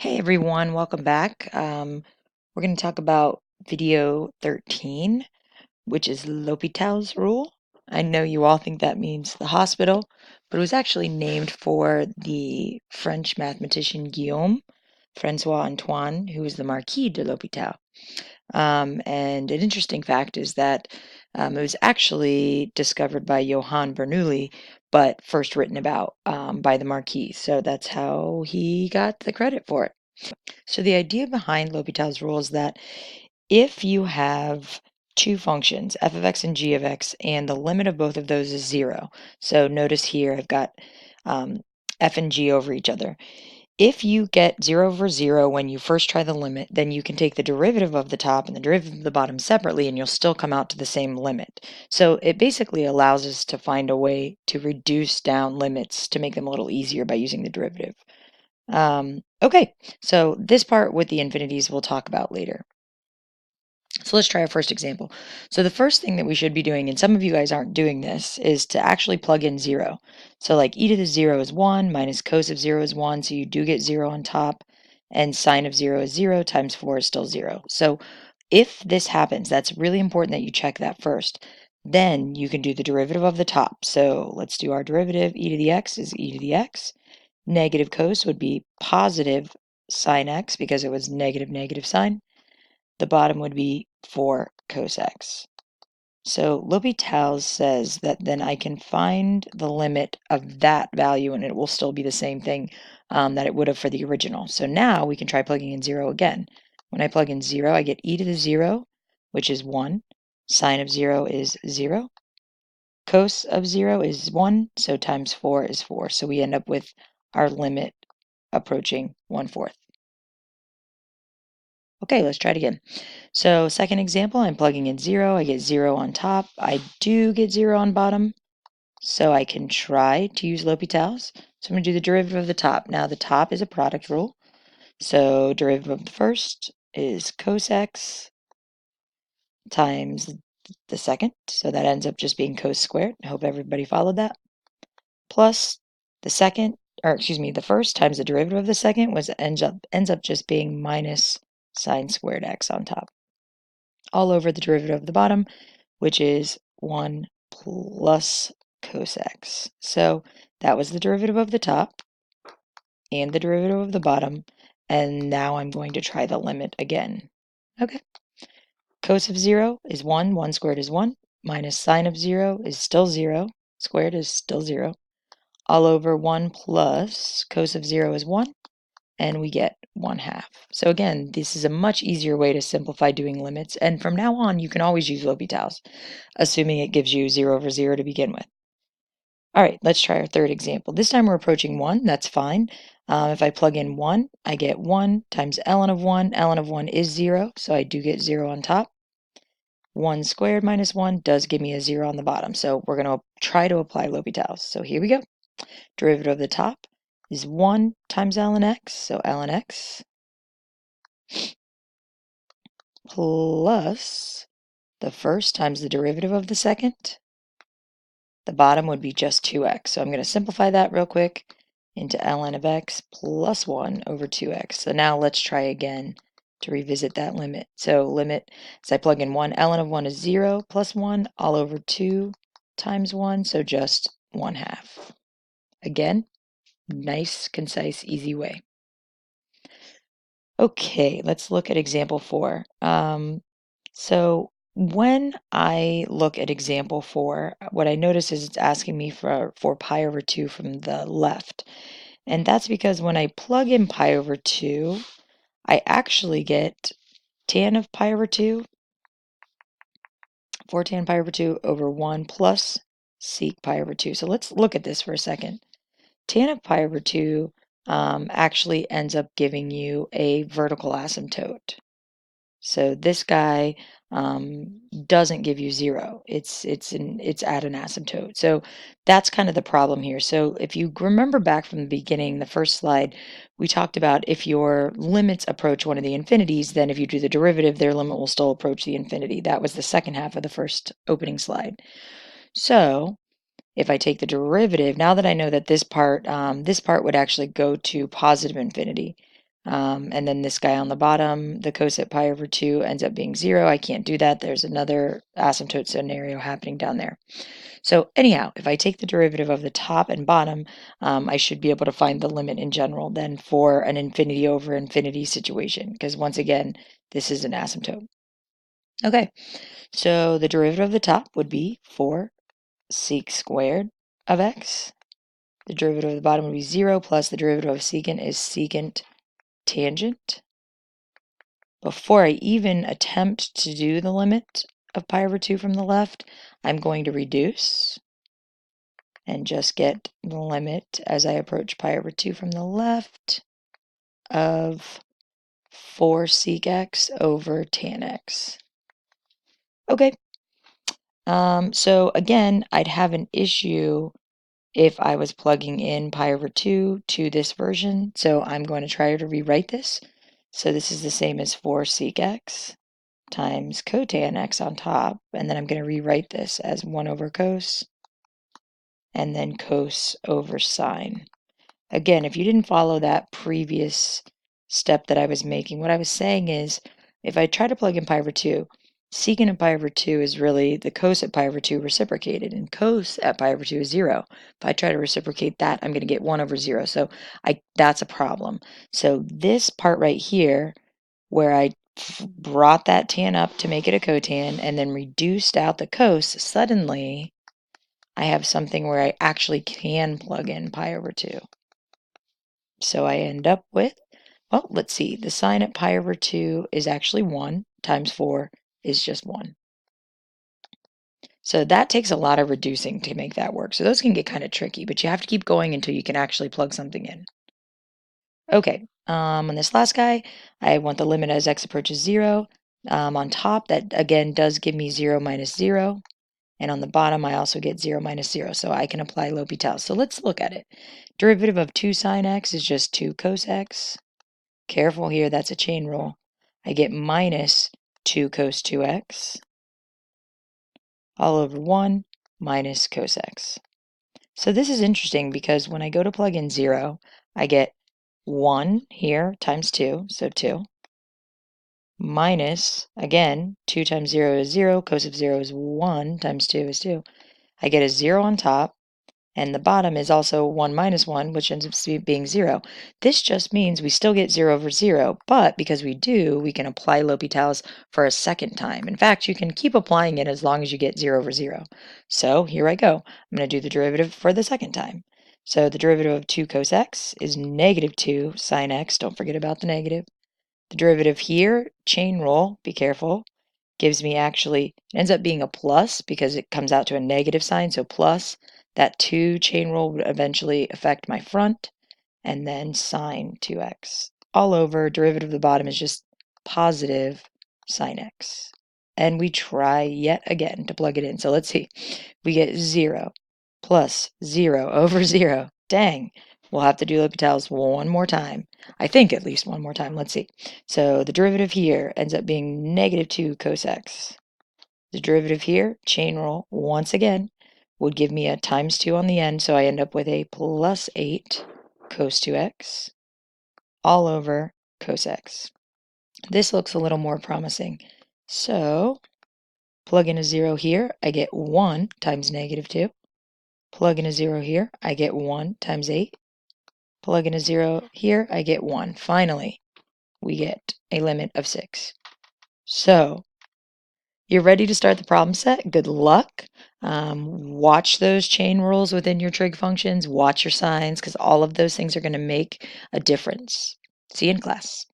Hey everyone, welcome back. We're going to talk about video 13, which is L'Hôpital's rule. I know you all think that means the hospital, but it was actually named for the French mathematician Guillaume Francois Antoine, who was the Marquis de L'Hôpital. And an interesting fact is that it was actually discovered by Johann Bernoulli, but first written about by the Marquis. So that's how he got the credit for it. So the idea behind L'Hopital's rule is that if you have two functions, f of x and g of x, and the limit of both of those is 0, so notice here I've got f and g over each other. If you get 0 over 0 when you first try the limit, then you can take the derivative of the top and the derivative of the bottom separately, and you'll still come out to the same limit. So it basically allows us to find a way to reduce down limits to make them a little easier by using the derivative. Okay, so this part with the infinities we'll talk about later. So let's try our first example. So the first thing that we should be doing, and some of you guys aren't doing this, is to actually plug in 0. So like e to the 0 is 1, minus cos of 0 is 1, so you do get 0 on top, and sine of 0 is 0, times 4 is still 0. So if this happens, that's really important that you check that first. Then you can do the derivative of the top. So let's do our derivative. E to the x is e to the x. Negative cos would be positive sine x because it was negative sine. The bottom would be 4 cos x. So L'Hopital says that then I can find the limit of that value and it will still be the same thing that it would have for the original. So now we can try plugging in 0 again. When I plug in 0, I get e to the 0, which is 1. Sine of 0 is 0. Cos of 0 is 1, so times 4 is 4. So we end up with our limit approaching 1/4. Okay, let's try it again. So second example, I'm plugging in 0. I get 0 on top. I do get 0 on bottom. So I can try to use L'Hopital's. So I'm going to do the derivative of the top. Now the top is a product rule. So derivative of the first is cos x times the second. So that ends up just being cos squared. I hope everybody followed that. Plus the second, or excuse me, the first times the derivative of the second ends up just being minus sine squared x on top, all over the derivative of the bottom, which is 1 plus cos x. So that was the derivative of the top and the derivative of the bottom, and now I'm going to try the limit again. Okay. Cos of 0 is 1, 1 squared is 1, minus sine of 0 is still 0, squared is still 0, all over 1 plus cos of 0 is 1, and we get 1/2. So again, this is a much easier way to simplify doing limits, and from now on, you can always use L'Hopital's, assuming it gives you 0 over 0 to begin with. All right, let's try our third example. This time we're approaching 1, that's fine. If I plug in 1, I get 1 times ln of 1. Ln of 1 is 0, so I do get 0 on top. 1 squared minus 1 does give me a 0 on the bottom, so we're going to try to apply L'Hopital's. So here we go. Derivative of the top is 1 times ln x, so ln x plus the first times the derivative of the second. The bottom would be just 2x. So I'm going to simplify that real quick into ln of x plus 1 over 2x. So now let's try again to revisit that limit. So limit, as I plug in 1, ln of 1 is 0 plus 1 all over 2 times 1, so just 1/2. Again, nice, concise, easy way. Okay, let's look at example 4. So when I look at example 4, what I notice is it's asking me for pi over 2 from the left. And that's because when I plug in pi over 2, I actually get tan of pi over 2, 4 tan pi over 2 over 1 plus sec pi over 2. So let's look at this for a second. Tan of pi over 2 actually ends up giving you a vertical asymptote. So this guy doesn't give you 0. It's at an asymptote. So that's kind of the problem here. So if you remember back from the beginning, the first slide, we talked about if your limits approach one of the infinities, then if you do the derivative, their limit will still approach the infinity. That was the second half of the first opening slide. So if I take the derivative, now that I know that this part would actually go to positive infinity. And then this guy on the bottom, the coset pi over 2 ends up being 0. I can't do that. There's another asymptote scenario happening down there. So anyhow, if I take the derivative of the top and bottom, I should be able to find the limit in general then for an infinity over infinity situation, because once again, this is an asymptote. Okay, so the derivative of the top would be 4 sec squared of x. The derivative of the bottom would be 0 plus the derivative of secant is secant tangent. Before I even attempt to do the limit of pi over 2 from the left, I'm going to reduce and just get the limit as I approach pi over 2 from the left of 4 sec x over tan x. Okay, so again, I'd have an issue if I was plugging in pi over 2 to this version, so I'm going to try to rewrite this. So this is the same as 4 sec x times cotan x on top, and then I'm going to rewrite this as 1 over cos, and then cos over sine. Again, if you didn't follow that previous step that I was making, what I was saying is, if I try to plug in pi over 2, secant of pi over 2 is really the cos at pi over 2 reciprocated, and cos at pi over 2 is 0. If I try to reciprocate that, I'm going to get 1 over 0, so that's a problem. So this part right here, where I brought that tan up to make it a cotan, and then reduced out the cos, suddenly I have something where I actually can plug in pi over 2. So I end up with, well, let's see, the sine at pi over 2 is actually 1 times 4 is just 1. So that takes a lot of reducing to make that work. So those can get kind of tricky, but you have to keep going until you can actually plug something in. Okay, on this last guy, I want the limit as x approaches 0. On top, that again does give me 0 minus 0. And on the bottom, I also get 0 minus 0, so I can apply L'Hopital. So let's look at it. Derivative of 2 sine x is just 2 cos x. Careful here, that's a chain rule. I get minus 2 cos 2x all over 1 minus cos x. So this is interesting because when I go to plug in 0, I get 1 here times 2, so 2, minus, again, 2 times 0 is 0, cos of 0 is 1 times 2 is 2. I get a 0 on top, and the bottom is also 1 minus 1, which ends up being 0. This just means we still get 0 over 0, but because we do, we can apply L'Hopital's for a second time. In fact, you can keep applying it as long as you get 0 over 0. So here I go. I'm going to do the derivative for the second time. So the derivative of 2 cos x is negative 2 sine x. Don't forget about the negative. The derivative here, chain rule, be careful, gives me actually, it ends up being a plus because it comes out to a negative sign, so plus. That 2 chain rule would eventually affect my front, and then sine 2x. All over, derivative of the bottom is just positive sine x. And we try yet again to plug it in. So let's see. We get 0 plus 0 over 0. Dang. We'll have to do L'Hopital's one more time. I think at least one more time. Let's see. So the derivative here ends up being negative 2 cos x. The derivative here, chain rule, once again, would give me a times 2 on the end, so I end up with a plus 8 cos 2x all over cos x. This looks a little more promising. So plug in a 0 here, I get 1 times negative 2. Plug in a 0 here, I get 1 times 8. Plug in a 0 here, I get 1. Finally, we get a limit of 6. So you're ready to start the problem set. Good luck. Watch those chain rules within your trig functions. Watch your signs because all of those things are going to make a difference. See you in class.